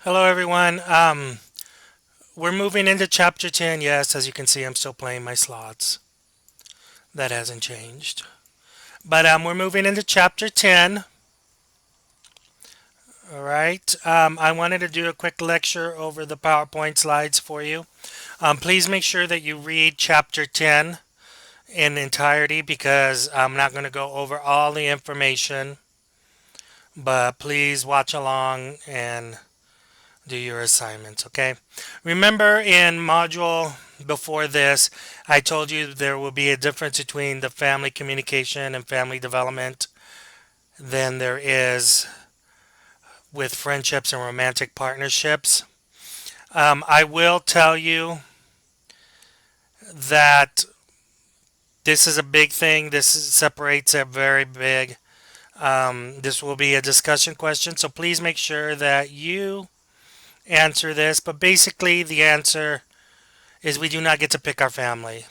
Hello, everyone. We're moving into chapter 10. Yes, as you can see, I'm still playing my slots. That hasn't changed. But we're moving into chapter 10. All right. I wanted to do a quick lecture over the PowerPoint slides for you. Please make sure that you read chapter 10 in entirety because I'm not going to go over all the information. But please watch along and do your assignments, okay? Remember in module before this, I told you there will be a difference between the family communication and family development than there is with friendships and romantic partnerships. I will tell you that this is a big thing. Separates it very big. This will be a discussion question, so please make sure that you answer this. But basically, the answer is we do not get to pick our family.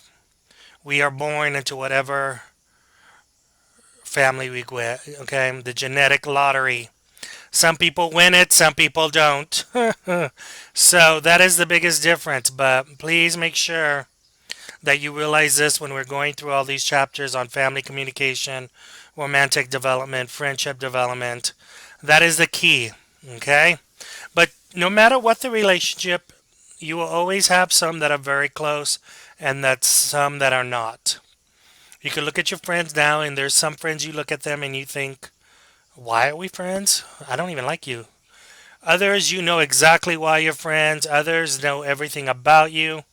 We are born into whatever family we get. Okay, the genetic lottery. Some people win it, some people don't. So that is the biggest difference. But please make sure that you realize this when we're going through all these chapters on family communication, romantic development, friendship development. That is the key. Okay, but no matter what the relationship, you will always have some that are very close and that's some that are not. You can look at your friends now, and there's some friends you look at them and you think, why are we friends? I don't even like you. Others, you know exactly why you're friends. Others know everything about you.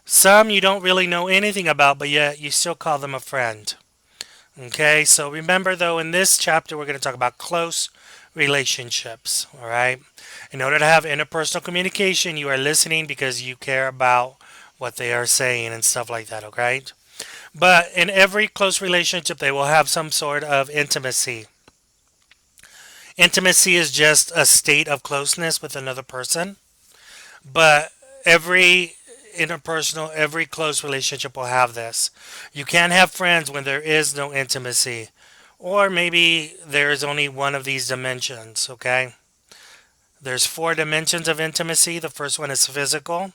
Some you don't really know anything about, but yet you still call them a friend. Okay, so remember though, in this chapter, we're going to talk about close relationships. All right. In order to have interpersonal communication, you are listening because you care about what they are saying and stuff like that. Okay. But in every close relationship, they will have some sort of intimacy. Intimacy is just a state of closeness with another person. But every interpersonal, every close relationship will have this. You can't have friends when there is no intimacy. Or maybe there is only one of these dimensions, okay? There's four dimensions of intimacy. The first one is physical.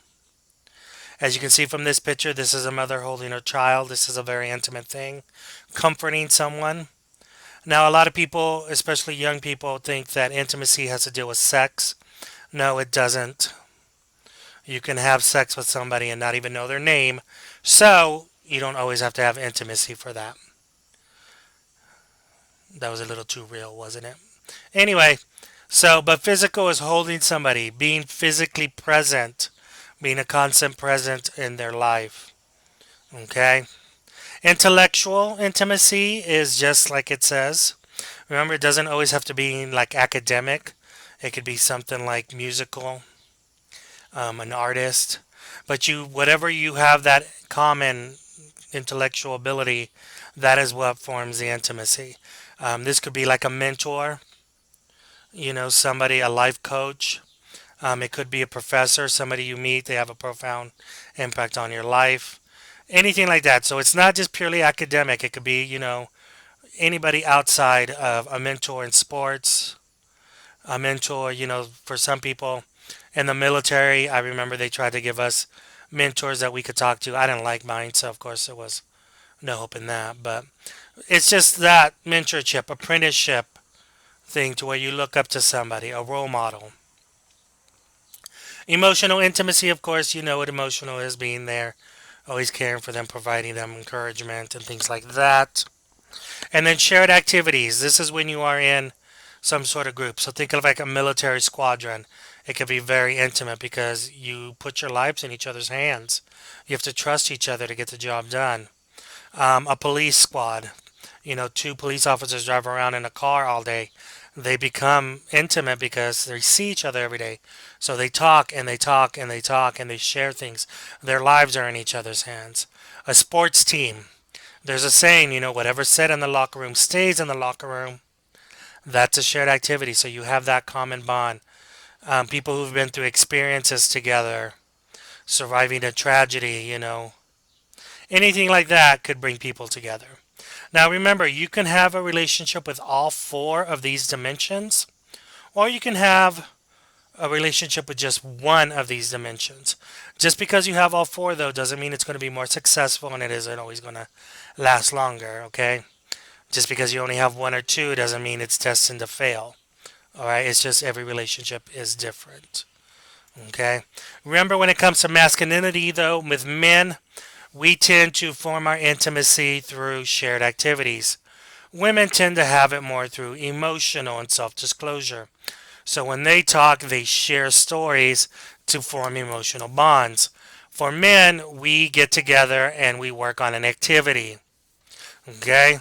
As you can see from this picture, this is a mother holding her child. This is a very intimate thing. Comforting someone. Now, a lot of people, especially young people, think that intimacy has to deal with sex. No, it doesn't. You can have sex with somebody and not even know their name. So, you don't always have to have intimacy for that. That was a little too real, wasn't it? Anyway, but physical is holding somebody, being physically present, being a constant present in their life. Okay? Intellectual intimacy is just like it says. Remember, it doesn't always have to be like academic. It could be something like musical, an artist. But whatever you have that common intellectual ability, that is what forms the intimacy. This could be like a mentor, somebody, a life coach. It could be a professor, somebody you meet, they have a profound impact on your life. Anything like that. So it's not just purely academic. It could be, anybody outside of a mentor in sports, a mentor, for some people in the military. I remember they tried to give us mentors that we could talk to. I didn't like mine, so of course there was no hope in that. But it's just that mentorship, apprenticeship thing to where you look up to somebody, a role model. Emotional intimacy, of course, you know what emotional is, being there, always caring for them, providing them encouragement and things like that. And then shared activities. This is when you are in some sort of group. So think of like a military squadron. It can be very intimate because you put your lives in each other's hands. You have to trust each other to get the job done. A police squad. Two police officers drive around in a car all day. They become intimate because they see each other every day. So they talk and they talk and they talk and they share things. Their lives are in each other's hands. A sports team. There's a saying, whatever's said in the locker room stays in the locker room. That's a shared activity. So you have that common bond. People who've been through experiences together, surviving a tragedy, anything like that could bring people together. Now remember, you can have a relationship with all four of these dimensions, or you can have a relationship with just one of these dimensions. Just because you have all four, though, doesn't mean it's going to be more successful and it isn't always going to last longer, okay? Just because you only have one or two doesn't mean it's destined to fail, all right? It's just every relationship is different, okay? Remember, when it comes to masculinity, though, with men, we tend to form our intimacy through shared activities. Women tend to have it more through emotional and self disclosure. So when they talk, they share stories to form emotional bonds. For men, we get together and we work on an activity. Okay?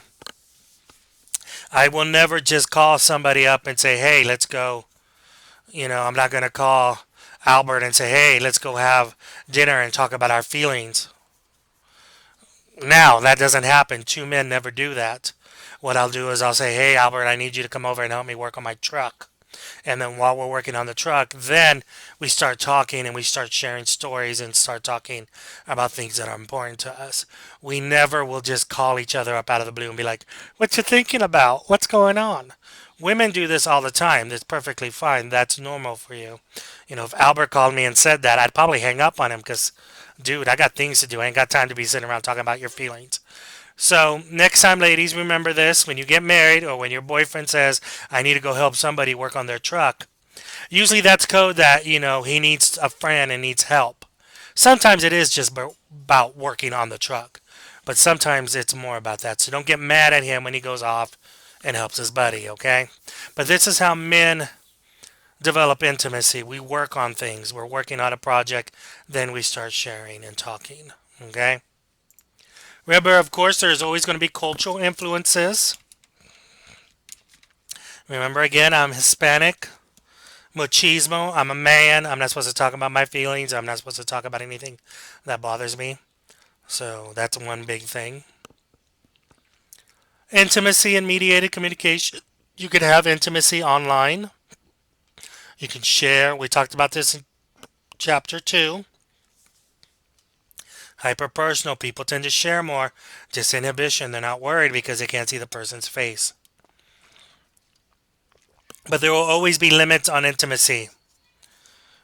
I will never just call somebody up and say, hey, let's go. I'm not going to call Albert and say, hey, let's go have dinner and talk about our feelings. Now, that doesn't happen. Two men never do that. What I'll do is I'll say, hey, Albert, I need you to come over and help me work on my truck. And then while we're working on the truck, then we start talking and we start sharing stories and start talking about things that are important to us. We never will just call each other up out of the blue and be like, what you thinking about? What's going on? Women do this all the time. That's perfectly fine. That's normal for you. If Albert called me and said that, I'd probably hang up on him because, dude, I got things to do. I ain't got time to be sitting around talking about your feelings. So, next time, ladies, remember this: when you get married or when your boyfriend says, I need to go help somebody work on their truck, usually that's code that, he needs a friend and needs help. Sometimes it is just about working on the truck, but sometimes it's more about that. So, don't get mad at him when he goes off and helps his buddy, okay? But this is how men develop intimacy. We work on things, we're working on a project, then we start sharing and talking, okay? Remember, of course, there's always going to be cultural influences. Remember, again, I'm Hispanic, machismo. I'm a man. I'm not supposed to talk about my feelings. I'm not supposed to talk about anything that bothers me. So that's one big thing. Intimacy and mediated communication. You could have intimacy online. You can share. We talked about this in chapter 2. Hyperpersonal people tend to share more. Disinhibition. They're not worried because they can't see the person's face. But there will always be limits on intimacy.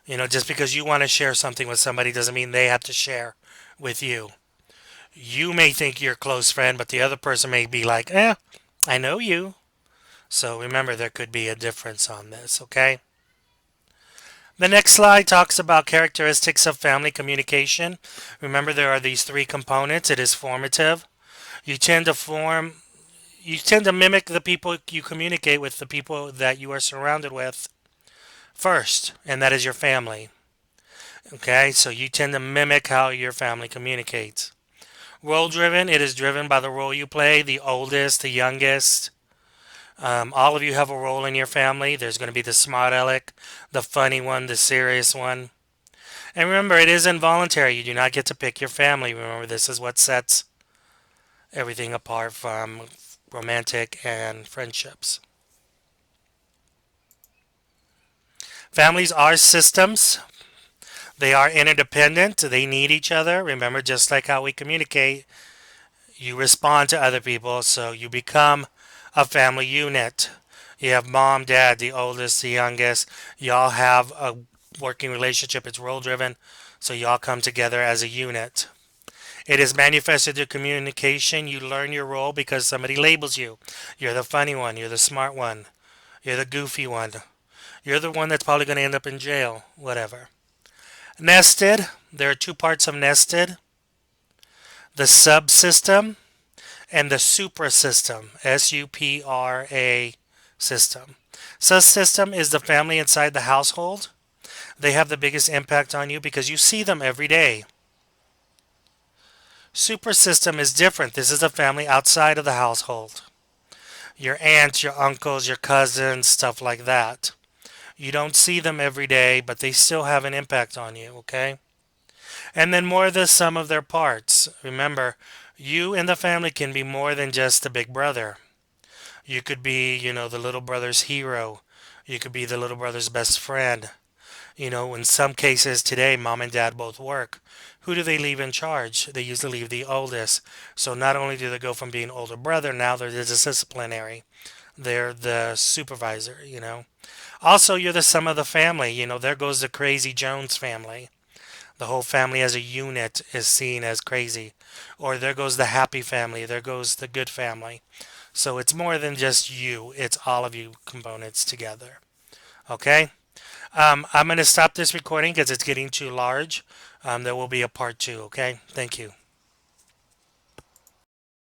Just because you want to share something with somebody doesn't mean they have to share with you. You may think you're a close friend, but the other person may be like, I know you. So remember, there could be a difference on this, okay? The next slide talks about characteristics of family communication. Remember, there are these three components. It is formative. You tend to form, you tend to mimic the people you communicate with, the people that you are surrounded with first, and that is your family. Okay, so you tend to mimic how your family communicates. Role driven, it is driven by the role you play, the oldest, the youngest. All of you have a role in your family. There's going to be the smart aleck, the funny one, the serious one. And remember, it is involuntary. You do not get to pick your family. Remember, this is what sets everything apart from romantic and friendships. Families are systems. They are interdependent. They need each other. Remember, just like how we communicate, you respond to other people, so you become a family unit. You have mom, dad, the oldest, the youngest. Y'all have a working relationship. It's role driven, so y'all come together as a unit. It is manifested through communication. You learn your role because somebody labels you. You're the funny one. You're the smart one. You're the goofy one. You're the one that's probably going to end up in jail. Whatever. Nested. There are two parts of nested: the subsystem and the suprasystem. SUPRA system. Subsystem is the family inside the household. They have the biggest impact on you because you see them every day. Suprasystem is different. This is a family outside of the household. Your aunts, your uncles, your cousins, stuff like that. You don't see them every day, but they still have an impact on you, okay? And then more the sum of their parts. Remember, you and the family can be more than just the big brother. You could be, the little brother's hero. You could be the little brother's best friend. In some cases today, mom and dad both work. Who do they leave in charge? They usually leave the oldest. So not only do they go from being older brother, now they're the disciplinary. They're the supervisor, Also, you're the sum of the family. There goes the Crazy Jones family. The whole family as a unit is seen as crazy. Or there goes the happy family. There goes the good family. So it's more than just you, it's all of you components together. Okay? I'm going to stop this recording because it's getting too large. There will be a part two. Okay? Thank you.